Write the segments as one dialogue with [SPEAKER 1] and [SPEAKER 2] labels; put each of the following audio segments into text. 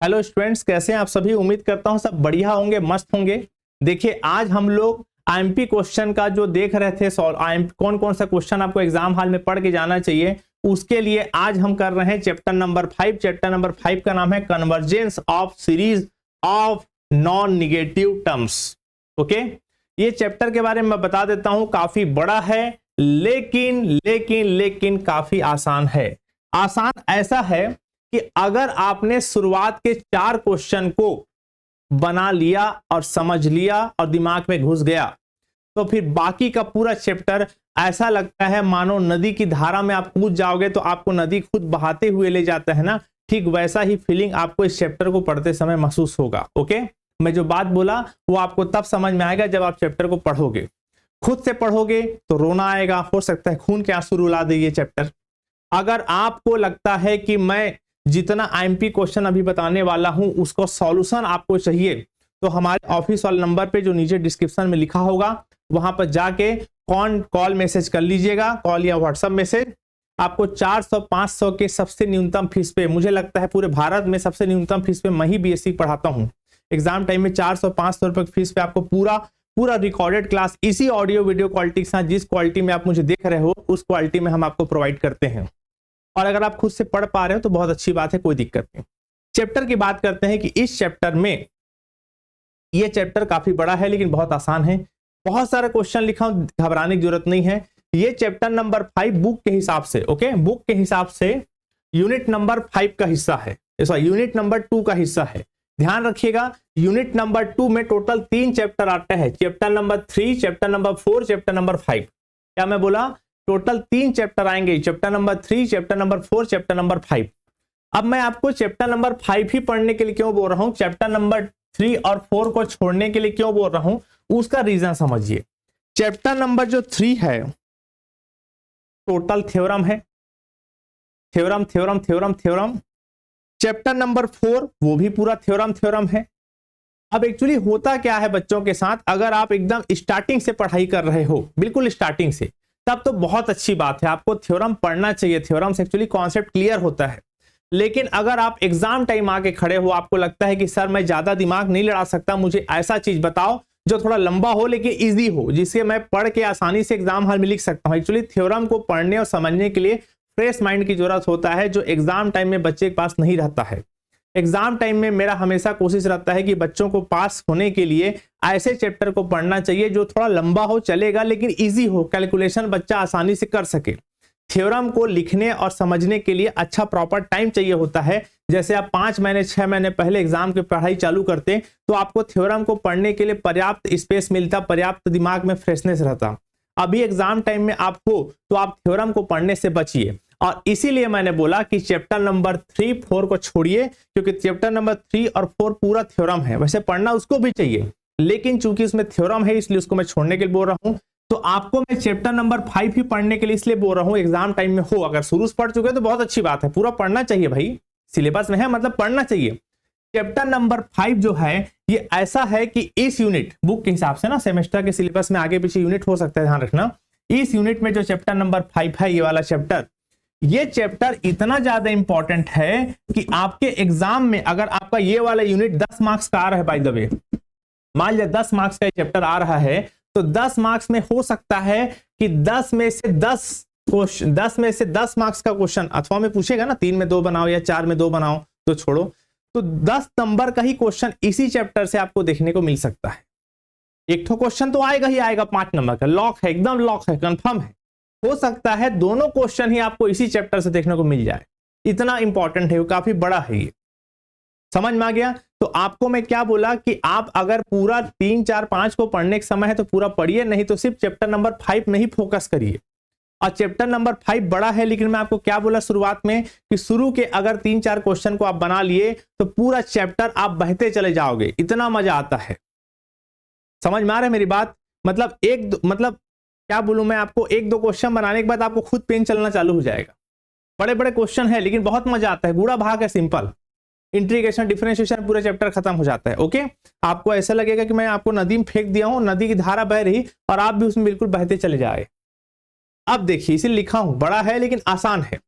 [SPEAKER 1] Hello students, कैसे हैं आप सभी। उम्मीद करता हूं सब बढ़िया होंगे, मस्त होंगे। देखिए, आज हम लोग आईएमपी क्वेश्चन का जो देख रहे थे, कौन कौन सा क्वेश्चन आपको एग्जाम हॉल में पढ़ के जाना चाहिए, उसके लिए आज हम कर रहे हैं चैप्टर नंबर 5। चैप्टर नंबर 5 का नाम है convergence of series of non negative terms. Okay, ये चैप्टर के बारे में मैं बता देता हूं, काफी बड़ा है लेकिन लेकिन लेकिन काफी आसान है। आसान ऐसा है कि अगर आपने शुरुआत के 4 क्वेश्चन को बना लिया और समझ लिया और दिमाग में घुस गया, तो फिर बाकी का पूरा चैप्टर ऐसा लगता है मानो नदी की धारा में आप कूद जाओगे तो आपको नदी खुद बहाते हुए ले जाता है ना, ठीक वैसा ही फीलिंग आपको इस चैप्टर को पढ़ते समय महसूस होगा। ओके, मैं जो बात बोला वो आपको तब समझ में आएगा जब आप चैप्टर को पढ़ोगे। खुद से पढ़ोगे तो रोना आएगा, हो सकता है खून के आंसू रुला दे ये चैप्टर। अगर आपको लगता है कि मैं जितना आईएमपी क्वेश्चन अभी बताने वाला हूं उसको सॉल्यूशन आपको चाहिए, तो हमारे ऑफिस वाले नंबर पे जो नीचे डिस्क्रिप्शन में लिखा होगा वहां पर जाके कॉल मैसेज कर लीजिएगा, कॉल या व्हाट्सएप मैसेज। आपको 400-500 के सबसे न्यूनतम फीस पे, मुझे लगता है पूरे भारत में सबसे न्यूनतम फीस पे मैं ही बीएससी पढ़ाता हूं। एग्जाम टाइम में 400-500 रुपए की फीस पे आपको पूरा रिकॉर्डेड क्लास इसी ऑडियो वीडियो क्वालिटी के साथ, जिस क्वालिटी में आप मुझे देख रहे हो उस क्वालिटी में हम आपको प्रोवाइड करते हैं। और अगर आप खुद से पढ़ पा रहे हो तो बहुत अच्छी बात है, कोई दिक्कत नहीं। चैप्टर की बात करते हैं कि इस चैप्टर में, ये चैप्टर काफी बड़ा है लेकिन बहुत आसान है। बहुत सारे क्वेश्चन लिखा हूं, घबराने की जरूरत नहीं है। ये चैप्टर नंबर 5 बुक के हिसाब से, ओके, बुक के हिसाब से यूनिट नंबर 5 का हिस्सा है, यूनिट नंबर 2 का हिस्सा है। ध्यान रखिएगा, यूनिट नंबर 2 में टोटल 3 चैप्टर आते हैं। Chapter number 3, chapter number 4, chapter number 5। क्या मैं बोला? टोटल 3 चैप्टर आएंगे, chapter number 3, chapter number 4, chapter number 5। अब मैं आपको चैप्टर नंबर 5 ही पढ़ने के लिए क्यों बोल रहा हूं, चैप्टर नंबर 3 और 4 को छोड़ने के लिए क्यों बोल रहा हूं, उसका रीजन समझिए। चैप्टर नंबर जो 3 है टोटल थ्योरम है, theorem theorem theorem theorem. Chapter number 4 वो भी पूरा थ्योरम है। अब एक्चुअली होता क्या है बच्चों के साथ, अगर आप एकदम स्टार्टिंग से पढ़ाई कर रहे हो, बिल्कुल स्टार्टिंग से, तब तो बहुत अच्छी बात है, आपको थ्योरम पढ़ना चाहिए। थ्योरम से एक्चुअली कॉन्सेप्ट क्लियर होता है। लेकिन अगर आप एग्जाम टाइम आके खड़े हो, आपको लगता है कि सर मैं ज्यादा दिमाग नहीं लड़ा सकता, मुझे ऐसा चीज बताओ जो थोड़ा लंबा हो लेकिन इजी हो, जिससे मैं पढ़ के आसानी से एग्जाम हॉल में लिख सकता हूं। एक्चुअली थ्योरम को पढ़ने और समझने के लिए फ्रेश माइंड की जरूरत होता है, जो एग्जाम टाइम में बच्चे के पास नहीं रहता है। एग्जाम टाइम में मेरा हमेशा कोशिश रहता है कि बच्चों को पास होने के लिए ऐसे चैप्टर को पढ़ना चाहिए जो थोड़ा लंबा हो, चलेगा लेकिन इजी हो, कैलकुलेशन बच्चा आसानी से कर सके। थ्योरम को लिखने और समझने के लिए अच्छा प्रॉपर टाइम चाहिए होता है। जैसे आप 5 महीने 6 महीने पहले एग्जाम की पढ़ाई चालू करते तो आपको थ्योरम को पढ़ने के लिए पर्याप्त स्पेस मिलता, पर्याप्त दिमाग में फ्रेशनेस रहता। अभी एग्जाम टाइम में आप हो तो आप थ्योरम को पढ़ने से बचिए। और इसीलिए मैंने बोला कि चैप्टर नंबर 3, 4 को छोड़िए, क्योंकि चैप्टर नंबर 3 और 4 पूरा थ्योरम है। वैसे पढ़ना उसको भी चाहिए, लेकिन चूंकि उसमें थ्योरम है इसलिए उसको मैं छोड़ने के लिए बोल रहा हूं। तो आपको मैं चैप्टर नंबर 5 ही पढ़ने के लिए इसलिए बोल रहा हूं, एग्जाम टाइम में हो। अगर शुरू से पढ़ चुके तो बहुत अच्छी बात है, पूरा पढ़ना चाहिए भाई, सिलेबस में है मतलब पढ़ना चाहिए। चैप्टर नंबर 5 जो है ये ऐसा है कि इस यूनिट, बुक के हिसाब से ना, सेमेस्टर के सिलेबस में आगे पीछे यूनिट हो सकता है, ध्यान रखना। इस यूनिट में जो चैप्टर नंबर 5 है, ये वाला चैप्टर, ये चैप्टर इतना ज्यादा इंपॉर्टेंट है कि आपके एग्जाम में अगर आपका ये वाला यूनिट 10 मार्क्स का आ रहा है, बाय द वे, मान लिया 10 मार्क्स का चैप्टर आ रहा है, तो 10 मार्क्स में हो सकता है कि 10 में से 10 मार्क्स का क्वेश्चन अथवा में पूछेगा ना, 3 में 2 बनाओ या 4 में 2 बनाओ, तो छोड़ो, तो 10 नंबर का ही क्वेश्चन इसी चैप्टर से आपको देखने को मिल सकता है। एक तो क्वेश्चन तो आएगा ही आएगा 5 नंबर का, लॉक है, एकदम लॉक है, कंफर्म है। हो सकता है दोनों क्वेश्चन ही आपको इसी चैप्टर से देखने को मिल जाए, इतना इंपॉर्टेंट है, वो काफी बड़ा है ये। समझ में आ गया? तो आपको मैं क्या बोला कि आप अगर पूरा 3, 4, 5 को पढ़ने का समय है तो पूरा पढ़िए, नहीं तो सिर्फ चैप्टर नंबर 5 में ही फोकस करिए। और चैप्टर नंबर 5 बड़ा है, लेकिन मैं आपको क्या बोला शुरुआत में कि शुरू के अगर 3-4 क्वेश्चन को आप बना लिए तो पूरा चैप्टर आप बहते चले जाओगे, इतना मजा आता है। समझ में आ रहा है मेरी बात? मतलब क्या बोलूं मैं आपको, 1-2 क्वेश्चन बनाने के बाद आपको खुद पेन चलना चालू हो जाएगा। बड़े बड़े क्वेश्चन है लेकिन बहुत मजा आता है, गुड़ा भाग है, सिंपल इंटीग्रेशन डिफरेंशिएशन पूरा चैप्टर खत्म हो जाता है। ओके, आपको ऐसा लगेगा कि मैं आपको नदी में फेंक दिया हूं, नदी की धारा बह रही और आप भी उसमें बिल्कुल बहते चले जाए। अब देखिए, इसे लिखा हूं, बड़ा है लेकिन आसान है।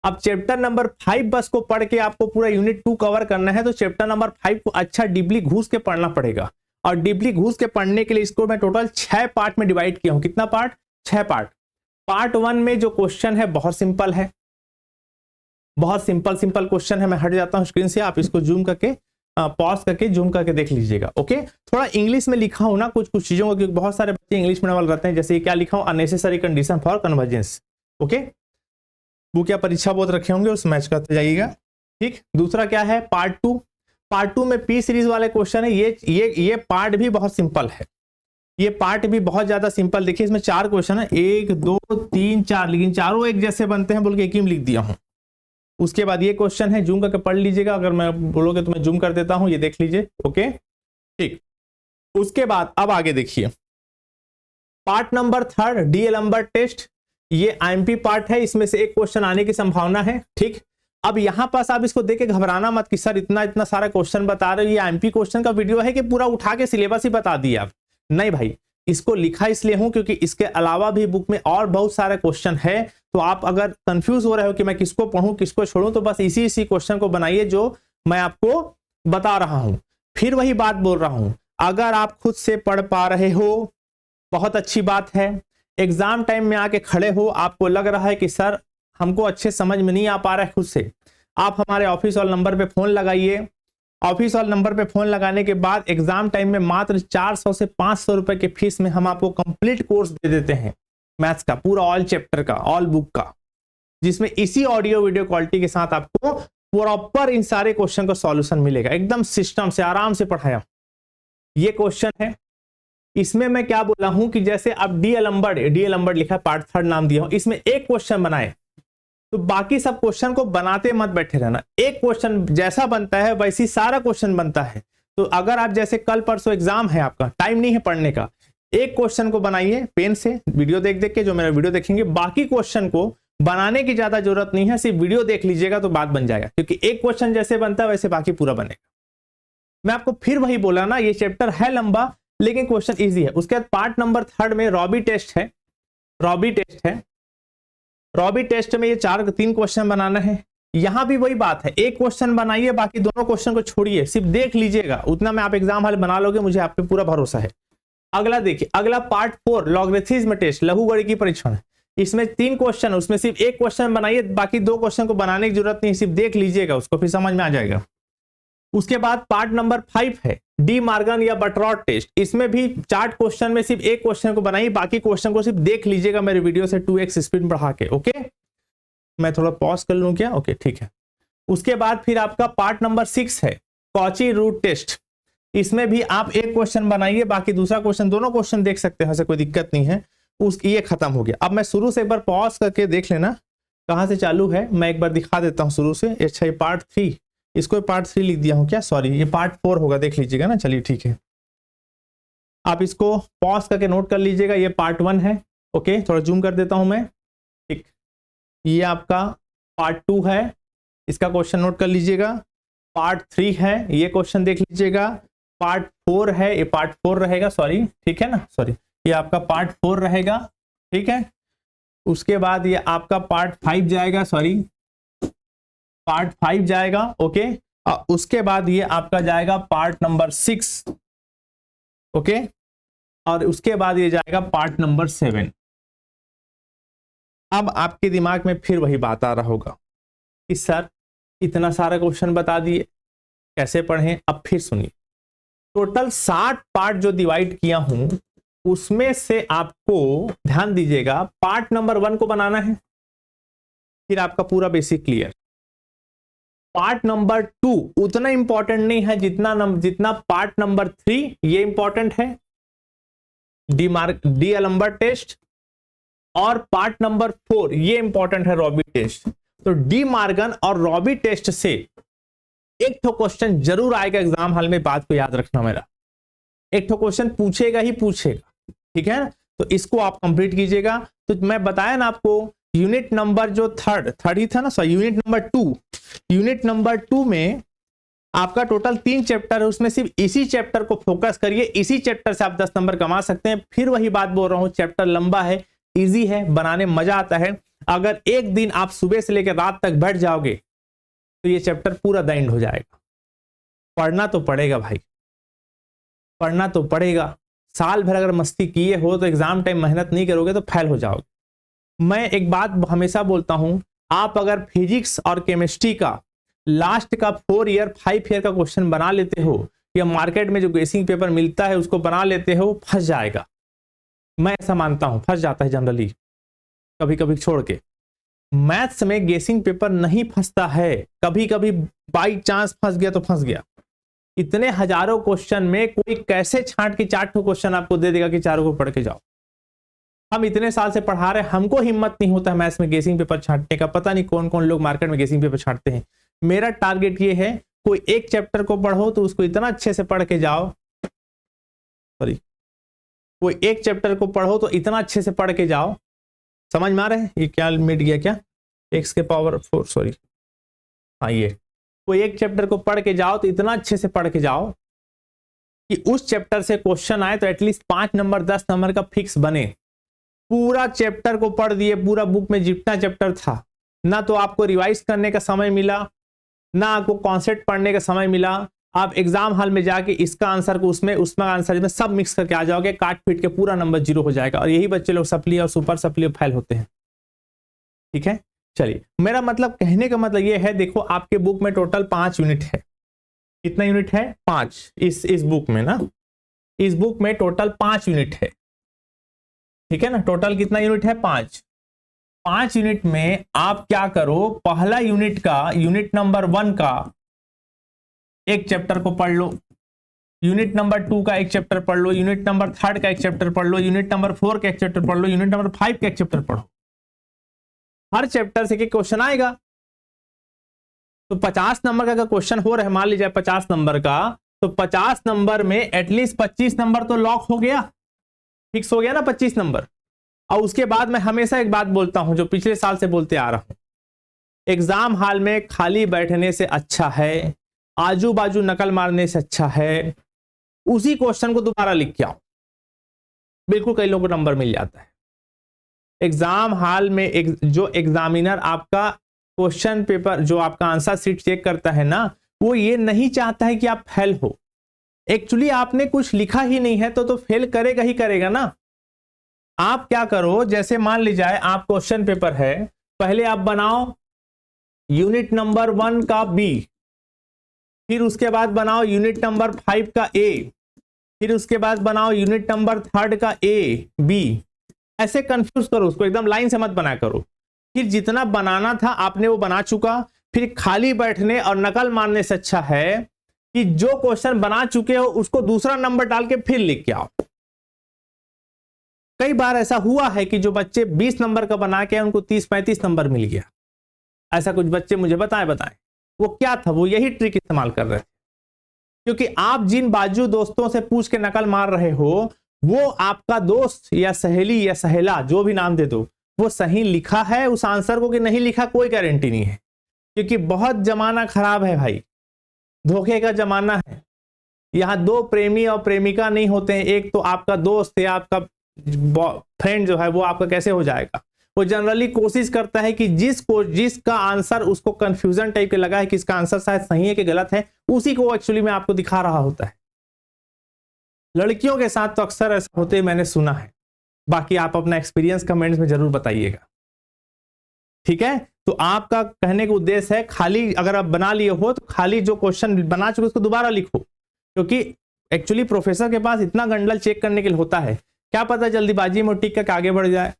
[SPEAKER 1] अब चैप्टर नंबर 5 बस को पढ़ के आपको पूरा यूनिट 2 कवर करना है, तो चैप्टर नंबर 5 को अच्छा डीपली घुस के पढ़ना पड़ेगा। और डीपली घुस के पढ़ने के लिए इसको मैं टोटल 6 पार्ट में डिवाइड किया हूं। कितना पार्ट? 6 पार्ट। पार्ट 1 में जो क्वेश्चन है बहुत सिंपल है, बहुत सिंपल क्वेश्चन है। मैं हट जाता हूं स्क्रीन से, आप इसको जूम करके पॉज करके जूम करके देख लीजिएगा। ओके, थोड़ा इंग्लिश में लिखा हूं ना कुछ चीजों को, क्योंकि बहुत सारे बच्चे इंग्लिश मीडियम वाले रहते हैं। जैसे क्या लिखा हूं, unnecessary condition for convergence. Okay, वो क्या परीक्षा बोध रखे होंगे, उस मैच करते जाइएगा। ठीक, दूसरा क्या है, पार्ट 2। पार्ट 2 में पी सीरीज वाले क्वेश्चन है। ये पार्ट भी बहुत सिंपल है, ये पार्ट भी बहुत ज्यादा सिंपल। देखिए इसमें 4 क्वेश्चन है, 1 2 3 4, लेकिन चारों एक जैसे बनते हैं बोल के एक ही में लिख दिया हूं। उसके बाद ये क्वेश्चन है, जूम करके पढ़ लीजिएगा, अगर मैं बोलोगे तो मैं जूम कर देता हूं, ये देख लीजिए। ओके, ठीक। उसके बाद अब आगे देखिए, part number 3 DL number test. ये आईएमपी पार्ट है, इसमें से एक क्वेश्चन आने की संभावना है। ठीक, अब यहां पास आप इसको देख के घबराना मत कि सर इतना सारा क्वेश्चन बता रहे हो, ये आईएमपी क्वेश्चन का वीडियो है कि पूरा उठा के सिलेबस ही बता दिया आप। नहीं भाई, इसको लिखा इसलिए हूं क्योंकि इसके अलावा भी बुक में और बहुत सारे क्वेश्चन है। तो आप अगर कंफ्यूज हो रहे हो कि मैं किसको पढ़ूं किसको छोड़ूं, तो बस इसी क्वेश्चन को बनाइए जो मैं आपको बता रहा हूं। फिर वही बात बोल रहा हूं, अगर आप खुद से पढ़ पा रहे हो बहुत अच्छी बात है। एग्जाम टाइम में आके खड़े हो, आपको लग रहा है कि सर हमको अच्छे समझ में नहीं आ पा रहा है खुद से, आप हमारे ऑफिस वाले नंबर पे फोन लगाइए। ऑफिस वाले नंबर पे फोन लगाने के बाद एग्जाम टाइम में मात्र 400 से 500 रुपए के फीस में हम आपको कंप्लीट कोर्स दे देते हैं मैथ्स का, पूरा ऑल चैप्टर का, ऑल बुक का, जिसमें इसी ऑडियो वीडियो क्वालिटी के साथ आपको प्रॉपर इन सारे क्वेश्चन का सॉल्यूशन मिलेगा, एकदम सिस्टम से आराम से पढ़ाया। ये क्वेश्चन है, इसमें मैं क्या बोला हूं कि जैसे अब डीएल नंबर लिखा, पार्ट 3 नाम दिया हूं, इसमें एक क्वेश्चन बनाए तो बाकी सब क्वेश्चन को बनाते मत बैठे रहना। एक क्वेश्चन जैसा बनता है वैसी सारा क्वेश्चन बनता है। तो अगर आप जैसे कल परसों एग्जाम है, आपका टाइम नहीं है पढ़ने का, एक क्वेश्चन को बनाइए पेन से, वीडियो देख के, जो मेरा वीडियो देखेंगे, बाकी क्वेश्चन को बनाने की ज्यादा जरूरत नहीं है, सिर्फ वीडियो देख लीजिएगा तो बात बन जाएगा, क्योंकि एक क्वेश्चन जैसे बनता है वैसे बाकी पूरा बनेगा। मैं आपको फिर वही बोला ना, ये चैप्टर है लंबा लेकिन क्वेश्चन ईजी है। उसके बाद पार्ट नंबर 3 में रॉबी टेस्ट है। रॉबी टेस्ट में ये 3 क्वेश्चन बनाना है। यहां भी वही बात है, एक क्वेश्चन बनाइए, बाकी दोनों क्वेश्चन को छोड़िए, सिर्फ देख लीजिएगा, उतना में आप एग्जाम हल बना लोगे, मुझे आप पे पूरा भरोसा है। अगला देखिए, अगला पार्ट 4 लॉगरिथमिज्म टेस्ट, लघुगणिकीय परीक्षण। इसमें 3 क्वेश्चन, उसमें सिर्फ एक क्वेश्चन बनाइए, बाकी 2 क्वेश्चन को बनाने की जरूरत नहीं, सिर्फ देख लीजिएगा उसको, फिर समझ में आ जाएगा। उसके बाद पार्ट नंबर 5 है डी मार्गन या बटरॉट टेस्ट। इसमें भी 4 क्वेश्चन में सिर्फ एक क्वेश्चन को बनाइए, बाकी क्वेश्चन को सिर्फ देख लीजिएगा मेरे वीडियो से 2x स्पीड बढ़ा के। ओके, मैं थोड़ा पॉज कर लूं क्या? ओके, ठीक है। उसके बाद फिर आपका पार्ट नंबर 6 है कॉची रूट टेस्ट। इसमें भी आप एक क्वेश्चन बनाइए, बाकी दूसरा क्वेश्चन, दोनों क्वेश्चन देख सकते हैं, ऐसे कोई दिक्कत नहीं है। ये खत्म हो गया। अब मैं शुरू से एक बार पॉज करके देख लेना कहां से चालू है, मैं एक बार दिखा देता हूं शुरू से। अच्छा, ये पार्ट 3, इसको पार्ट 3 लिख दिया हूं क्या? सॉरी, ये पार्ट 4 होगा, देख लीजिएगा ना। चलिए ठीक है, आप इसको पॉज करके नोट कर लीजिएगा। ये पार्ट 1 है। ओके, थोड़ा जूम कर देता हूं मैं। ठीक, ये आपका पार्ट 2 है, इसका क्वेश्चन नोट कर लीजिएगा। पार्ट 3 है, ये क्वेश्चन देख लीजिएगा। पार्ट 4 है, ये पार्ट 4 रहेगा, सॉरी, ठीक है ना, सॉरी, ये आपका पार्ट 4 रहेगा। ठीक है, उसके बाद ये आपका पार्ट 5 जाएगा, सॉरी, पार्ट 5 जाएगा। ओके, उसके बाद ये आपका जाएगा पार्ट नंबर 6। ओके, और उसके बाद ये जाएगा पार्ट नंबर 7। अब आपके दिमाग में फिर वही बात आ रहा होगा कि सर इतना सारा क्वेश्चन बता दिए, कैसे पढ़ें? अब फिर सुनिए, टोटल 60 पार्ट जो डिवाइड किया हूं, उसमें से आपको ध्यान दीजिएगा, पार्ट नंबर 1 को बनाना है, फिर आपका पूरा बेसिक क्लियर। पार्ट नंबर 2 उतना इंपॉर्टेंट नहीं है जितना पार्ट नंबर 3, ये इंपॉर्टेंट है, डी एलम्बर टेस्ट। और पार्ट नंबर 4 ये इंपॉर्टेंट है, रॉबी टेस्ट। तो डी मार्गन और रॉबी टेस्ट से एक तो क्वेश्चन जरूर आएगा एग्जाम हॉल में, बात को याद रखना मेरा, एक तो क्वेश्चन पूछेगा ही पूछेगा। ठीक है, तो इसको आप कंप्लीट कीजिएगा। तो मैं बताया ना आपको, यूनिट नंबर जो थर्ड ही था ना, सॉरी, यूनिट नंबर 2 में आपका टोटल 3 चैप्टर है, उसमें सिर्फ इसी चैप्टर को फोकस करिए, इसी चैप्टर से आप 10 नंबर कमा सकते हैं। फिर वही बात बोल रहा हूं, चैप्टर लंबा है, इजी है, बनाने मजा आता है। अगर एक दिन आप सुबह से लेकर रात तक बैठ जाओगे तो ये चैप्टर पूरा द एंड हो जाएगा। पढ़ना तो पड़ेगा भाई, पढ़ना तो पड़ेगा। साल भर अगर मस्ती किए हो तो एग्जाम टाइम मेहनत नहीं करोगे तो फेल हो जाओगे। मैं एक बात हमेशा बोलता हूं, आप अगर फिजिक्स और केमिस्ट्री का लास्ट का 4 ईयर 5 ईयर का क्वेश्चन बना लेते हो या मार्केट में जो गेसिंग पेपर मिलता है उसको बना लेते हो, फंस जाएगा। मैं ऐसा मानता हूं, फंस जाता है जनरली, कभी कभी छोड़ के। मैथ्स में गेसिंग पेपर नहीं फंसता है, कभी कभी बाई चांस फंस गया तो फंस गया। इतने हजारों क्वेश्चन में कोई कैसे छांट के 4 क्वेश्चन आपको दे देगा कि चारों को पढ़ के जाओ। हम इतने साल से पढ़ा रहे, हमको हिम्मत नहीं होता है मैथ्स में गेसिंग पेपर छांटने का। पता नहीं कौन कौन लोग मार्केट में गेसिंग पेपर छांटते हैं। मेरा टारगेट ये है, कोई एक चैप्टर को पढ़ो तो उसको इतना अच्छे से पढ़ के जाओ, सॉरी, कोई एक चैप्टर को पढ़ो तो इतना अच्छे से पढ़ के जाओ। समझ में आ रहे हैं? ये क्या मिट गया क्या, x के पावर 4, सॉरी, हाँ ये कोई एक चैप्टर को पढ़ के जाओ तो इतना अच्छे से पढ़ के जाओ कि उस चैप्टर से क्वेश्चन आए तो एटलीस्ट 5 नंबर 10 नंबर का फिक्स बने। पूरा चैप्टर को पढ़ दिए, पूरा बुक में जितना चैप्टर था, ना तो आपको रिवाइज करने का समय मिला, ना आपको कॉन्सेप्ट पढ़ने का समय मिला। आप एग्जाम हॉल में जाके इसका आंसर को उसमें आंसर में सब मिक्स करके आ जाओगे, काट पीट के पूरा नंबर 0 हो जाएगा। और यही बच्चे लोग सप्ली और सुपर सप्ली फेल होते हैं। ठीक है, चलिए, मेरा मतलब कहने का मतलब ये है, देखो आपके बुक में टोटल 5 यूनिट है। कितना यूनिट है? 5। इस बुक में ना, इस बुक में टोटल 5 यूनिट है। ठीक है ना, टोटल कितना यूनिट है? 5। 5 यूनिट में आप क्या करो, पहला यूनिट का, यूनिट नंबर 1 का एक चैप्टर को पढ़ लो, यूनिट नंबर 2 का एक चैप्टर पढ़ लो, यूनिट नंबर 3 का एक चैप्टर पढ़ लो, यूनिट नंबर 4 का एक चैप्टर पढ़ लो, यूनिट नंबर 5 का एक चैप्टर पढ़ो। हर चैप्टर से एक क्वेश्चन आएगा तो 50 नंबर का अगर क्वेश्चन हो रहा है, मान लीजिए 50 नंबर का, तो 50 नंबर में एटलीस्ट 25 नंबर तो लॉक हो गया, फिक्स हो गया ना 25 नंबर। और उसके बाद मैं हमेशा एक बात बोलता हूं जो पिछले साल से बोलते आ रहा हूं, एग्जाम हॉल में खाली बैठने से अच्छा है, आजू बाजू नकल मारने से अच्छा है, उसी क्वेश्चन को दोबारा लिख के आओ। बिल्कुल कई लोगों को नंबर मिल जाता है। एग्जाम हॉल में जो एग्जामिनर आपका क्वेश्चन पेपर, जो आपका आंसर शीट चेक करता है ना, वो ये नहीं चाहता है कि आप फेल हो। एक्चुअली आपने कुछ लिखा ही नहीं है तो फेल करेगा ही करेगा ना। आप क्या करो, जैसे मान लीजिए आप क्वेश्चन पेपर है, पहले आप बनाओ यूनिट नंबर 1 का बी, फिर उसके बाद बनाओ यूनिट नंबर 5 का ए, फिर उसके बाद बनाओ यूनिट नंबर 3 का ए बी। ऐसे कंफ्यूज करो उसको, एकदम लाइन से मत बना करो। फिर जितना बनाना था आपने वो बना चुका, फिर खाली बैठने और नकल मारने से अच्छा है कि जो क्वेश्चन बना चुके हो उसको दूसरा नंबर डाल के फिर लिख के आओ। कई बार ऐसा हुआ है कि जो बच्चे 20 नंबर का बना के उनको 30-35 नंबर मिल गया। ऐसा कुछ बच्चे मुझे बताएं वो क्या था, वो यही ट्रिक इस्तेमाल कर रहे थे। क्योंकि आप जिन बाजू दोस्तों से पूछ के नकल मार रहे हो, वो आपका दोस्त या सहेली या सहेला, जो भी नाम दे दो, वो सही लिखा है उस आंसर को कि नहीं लिखा, कोई गारंटी नहीं है। क्योंकि बहुत जमाना खराब है भाई, धोखे का जमाना है। यहाँ 2 प्रेमी और प्रेमिका नहीं होते हैं, एक तो आपका दोस्त या आपका फ्रेंड जो है वो आपका कैसे हो जाएगा। वो जनरली कोशिश करता है कि जिसका आंसर उसको कंफ्यूजन टाइप के लगा है कि इसका आंसर शायद सही है कि गलत है, उसी को एक्चुअली में आपको दिखा रहा होता है। लड़कियों के साथ तो अक्सर ऐसा होते मैंने सुना है। बाकी आप अपना एक्सपीरियंस कमेंट्स में जरूर बताइएगा। ठीक है, तो आपका कहने का उद्देश्य है, खाली अगर आप बना लिए हो तो खाली जो क्वेश्चन बना चुके उसको दोबारा लिखो। क्योंकि एक्चुअली प्रोफेसर के पास इतना गंडल चेक करने के लिए होता है, क्या पता जल्दीबाजी में टिक करके आगे बढ़ जाए,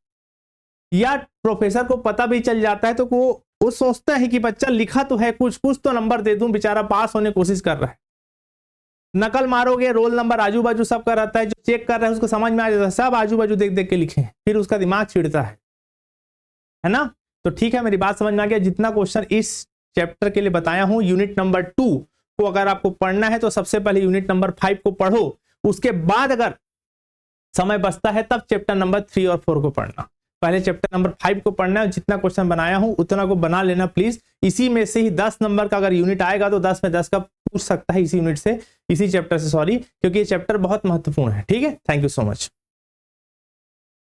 [SPEAKER 1] या प्रोफेसर को पता भी चल जाता है तो वो सोचता है कि बच्चा लिखा तो है, कुछ तो नंबर दे दूं, बेचारा पास होने की कोशिश कर रहा है। नकल मारोगे, रोल नंबर आजू बाजू सब का रहता है, जो चेक कर रहा है उसको समझ में आ जाता है, सब आजू बाजू देख देख के लिखे, फिर उसका दिमाग छिड़ता है ना। तो ठीक है, मेरी बात समझ में आ गया। जितना क्वेश्चन इस चैप्टर के लिए बताया हूं, यूनिट नंबर 2 को अगर आपको पढ़ना है तो सबसे पहले यूनिट नंबर 5 को पढ़ो, उसके बाद अगर समय बचता है तब चैप्टर नंबर 3 और 4 को पढ़ना। पहले चैप्टर नंबर 5 को पढ़ना है, जितना क्वेश्चन बनाया हूं उतना को बना लेना प्लीज। इसी में से ही 10 नंबर का अगर यूनिट आएगा तो 10 में 10 का पूछ सकता है इसी यूनिट से, इसी चैप्टर से, सॉरी, क्योंकि ये चैप्टर बहुत महत्वपूर्ण है। ठीक है, थैंक यू सो मच।